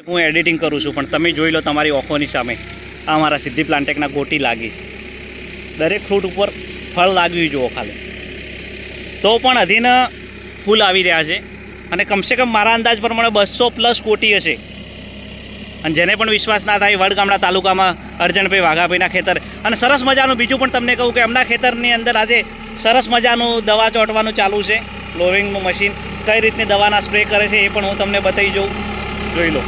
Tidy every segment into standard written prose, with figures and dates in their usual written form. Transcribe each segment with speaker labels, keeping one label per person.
Speaker 1: હું એડિટિંગ કરું છું, પણ તમે જોઈ લો તમારી આંખોની સામે આ મારા સિદ્ધિ પ્લાન્ટેકના ગોટી લાગી છે. દરેક ફ્રૂટ ઉપર ફળ લાગ્યું જુઓ ખાલી, તો પણ અધીન ફૂલ આવી રહ્યા છે. અને કમસે કમ મારા અંદાજ પ્રમાણે 200+ કોટી હશે. અને જેને પણ વિશ્વાસ ના થાય, વડગામડા તાલુકામાં અરજણભાઈ વાઘાભાઈના ખેતર. અને સરસ મજાનું બીજું પણ તમને કહું કે એમના ખેતરની અંદર આજે સરસ મજાનું દવા ચોંટવાનું ચાલુ છે. ફ્લોરિંગનું મશીન કઈ રીતની દવાના સ્પ્રે કરે છે એ પણ હું તમને બતાવી જોઉં. જોઈ લો.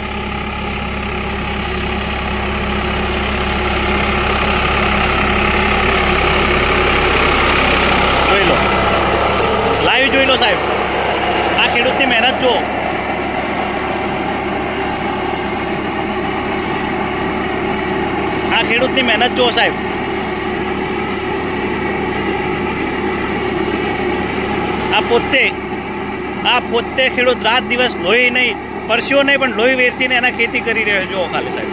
Speaker 1: જોઈ લો, લાઈવ જોઈ લો સાહેબ, આ ખેડૂતની મહેનત જુઓ. આ ખેડૂતની મહેનત જુઓ સાહેબ. આ પોતે ખેડૂત રાત દિવસ લોહી નહીં, પરસ્યો નહીં, પણ લોહી વેચીને એના ખેતી કરી રહ્યો છે. જુઓ ખાલી સાહેબ.